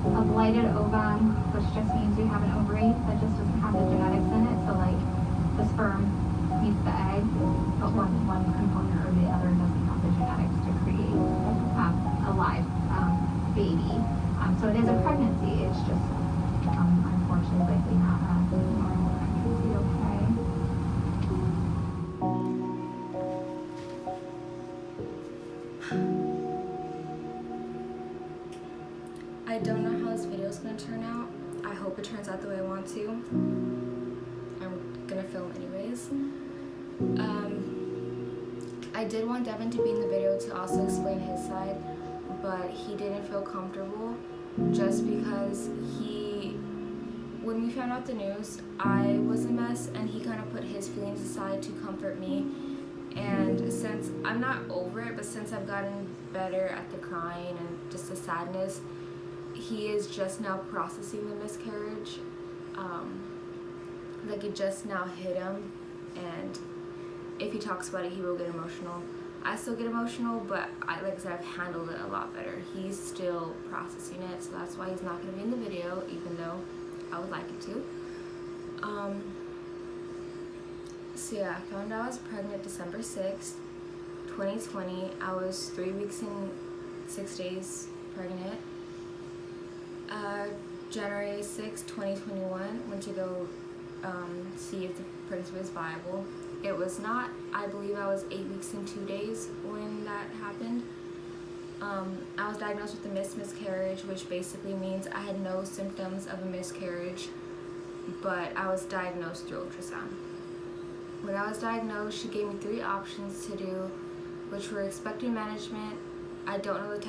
a blighted ovum, which just means you have an ovary that just doesn't have the genetics in it. So like the sperm meets the egg, but one component or the other doesn't have the genetics to create a live baby. So it is a pregnancy. It's just unfortunately likely not a normal pregnancy. Okay. I don't know how this video is going to turn out. I hope it turns out the way I want to. I'm going to film anyways. I did want Devin to be in the video to also explain his side, but he didn't feel comfortable just because when we found out the news, I was a mess and he kind of put his feelings aside to comfort me. And since I'm not over it, but since I've gotten better at the crying and just the sadness, he is just now processing the miscarriage. Like it just now hit him, and if he talks about it, he will get emotional. I still get emotional, but like I said, I've handled it a lot better. He's still processing it, so that's why he's not going to be in the video, even though I would like him to. So yeah, I found out I was pregnant December 6th, 2020. I was 3 weeks and 6 days pregnant. January 6th, 2021, went to go see if the pregnancy was viable. It was not. I believe I was 8 weeks and 2 days when that happened. I was diagnosed with a missed miscarriage, which basically means I had no symptoms of a miscarriage, but I was diagnosed through ultrasound. When I was diagnosed, she gave me 3 options to do, which were expectant management. I don't know the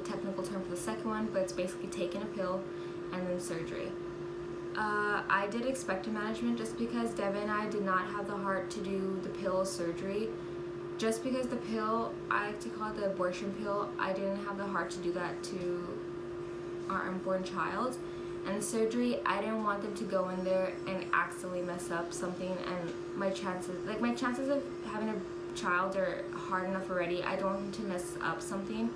technical term for the second one, but it's basically taking a pill, and then surgery. I did expectant management just because Devin and I did not have the heart to do the pill surgery. Just because the pill, I like to call it the abortion pill, I didn't have the heart to do that to our unborn child. And the surgery, I didn't want them to go in there and accidentally mess up something, and my chances of having a child are hard enough already. I don't want them to mess up something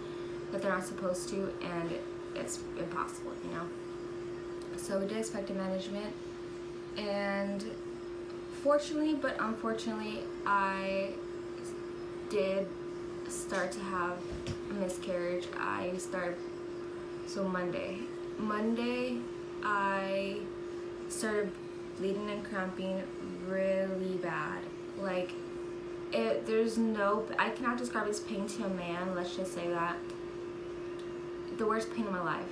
that they're not supposed to, and it's impossible, you know? So we did expectant management, and fortunately but unfortunately, I did start to have a miscarriage. Monday, I started bleeding and cramping really bad. Like, I cannot describe this pain to a man, let's just say that. The worst pain of my life.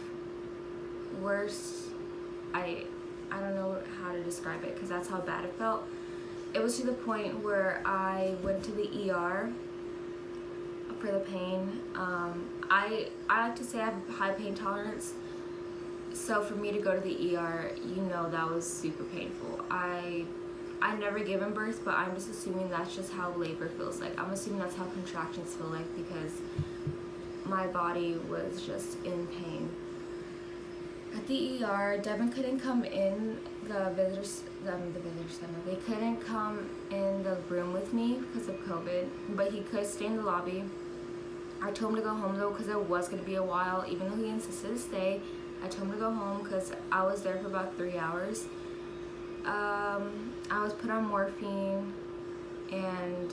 I don't know how to describe it because that's how bad it felt. It was to the point where I went to the ER for the pain. I like to say I have high pain tolerance, so for me to go to the ER, that was super painful. I never given birth, but I'm just assuming that's just how labor feels like. I'm assuming that's how contractions feel like because my body was just in pain. At the ER, Devin couldn't come in the visitor center. They couldn't come in the room with me because of COVID, but he could stay in the lobby. I told him to go home though because it was going to be a while. Even though he insisted to stay, I told him to go home because I was there for about 3 hours. I was put on morphine and,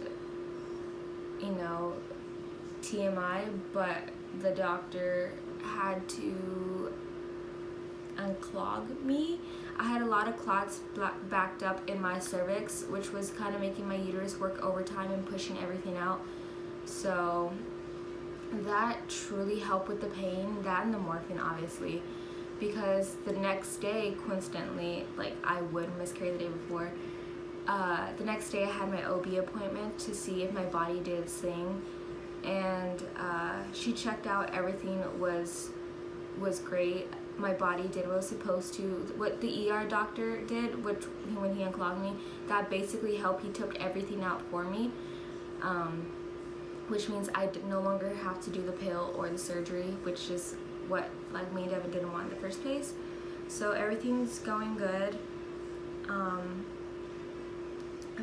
TMI, but the doctor had to unclog me. I had a lot of clots backed up in my cervix, which was kind of making my uterus work overtime and pushing everything out. So that truly helped with the pain, that and the morphine obviously, because the next day, coincidentally, like I would miscarry the day before, the next day I had my OB appointment to see if my body did its thing, and she checked out, everything was great. My body did what it was supposed to. What the ER doctor did, when he unclogged me, that basically helped. He took everything out for me, which means I no longer have to do the pill or the surgery, which is what me and Devin didn't want in the first place. So everything's going good. I'm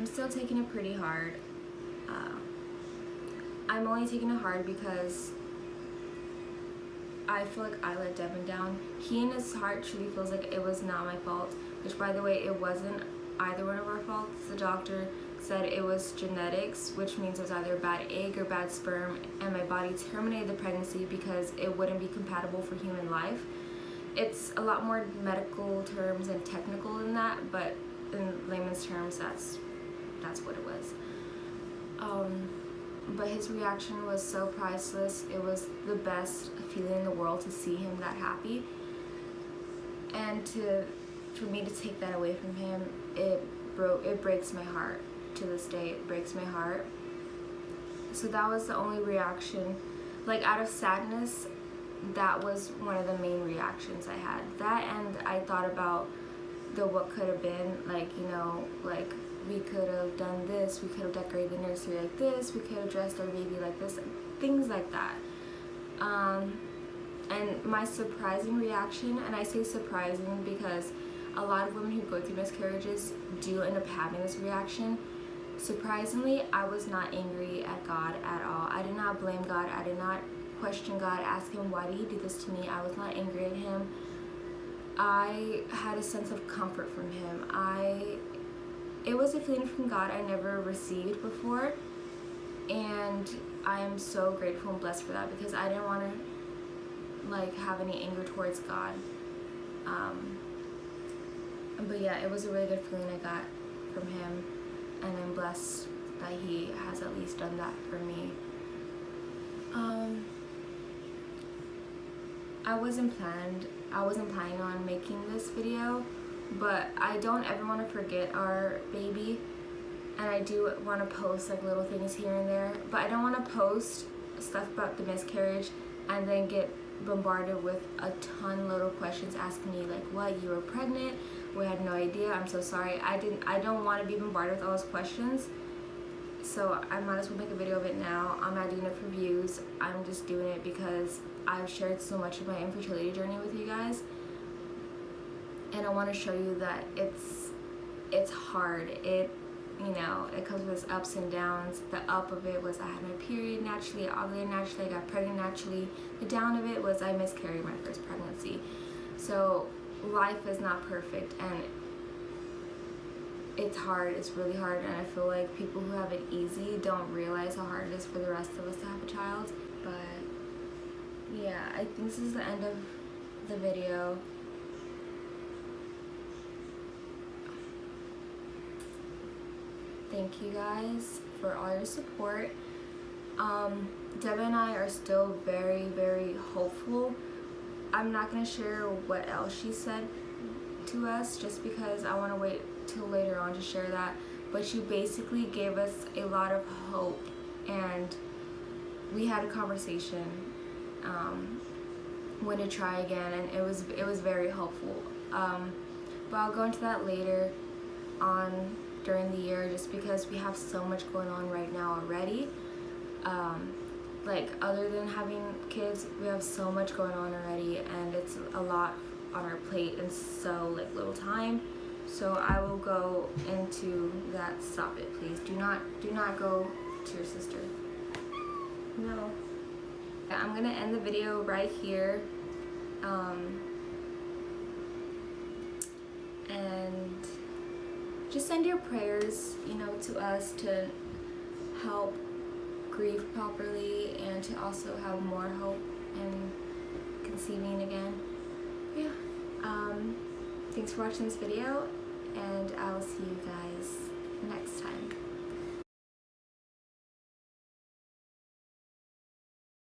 still taking it pretty hard. I'm only taking it hard because I feel like I let Devin down. He in his heart truly feels like it was not my fault, which by the way, it wasn't either one of our faults. The doctor said it was genetics, which means it was either a bad egg or bad sperm, and my body terminated the pregnancy because it wouldn't be compatible for human life. It's a lot more medical terms and technical than that, but in layman's terms, that's what it was. But his reaction was so priceless. It was the best feeling in the world to see him that happy, and for me to take that away from him, it breaks my heart. To this day, it breaks my heart. So that was the only reaction, like out of sadness, that was one of the main reactions I had. That, and I thought about what could have been, like, you know, like we could have done this, we could have decorated the nursery like this, we could have dressed our baby like this, things like that. And my surprising reaction, and I say surprising because a lot of women who go through miscarriages do end up having this reaction. Surprisingly, I was not angry at God at all. I did not blame God. I did not question God, ask him why did he do this to me. I was not angry at him. I had a sense of comfort from him. It was a feeling from God I never received before, and I am so grateful and blessed for that, because I didn't want to like have any anger towards God. But yeah, it was a really good feeling I got from him, and I'm blessed that he has at least done that for me. I wasn't planning on making this video, but I don't ever want to forget our baby, and I do want to post like little things here and there, but I don't want to post stuff about the miscarriage and then get bombarded with a ton little questions asking me like, what, you were pregnant? We had no idea. I'm so sorry. I don't want to be bombarded with all those questions. So I might as well make a video of it now. I'm not doing it for views. I'm just doing it because I've shared so much of my infertility journey with you guys, and I want to show you that it's hard. It comes with its ups and downs. The up of it was I had my period naturally, I ovulated naturally, I got pregnant naturally. The down of it was I miscarried my first pregnancy. So life is not perfect, and it's hard. It's really hard, and I feel like people who have it easy don't realize how hard it is for the rest of us to have a child. But yeah, I think this is the end of the video. Thank you guys for all your support. Devin and I are still very, very hopeful. I'm not going to share what else she said to us just because I want to wait till later on to share that. But she basically gave us a lot of hope, and we had a conversation when to try again, and it was very hopeful. But I'll go into that later on during the year, just because we have so much going on right now already. Like, other than having kids, we have so much going on already, and it's a lot on our plate and so like little time. So I will go into that. Stop it, please. Do not go to your sister. No. I'm gonna end the video right here. And just send your prayers, to us to help grieve properly and to also have more hope in conceiving again. Yeah. Thanks for watching this video, and I'll see you guys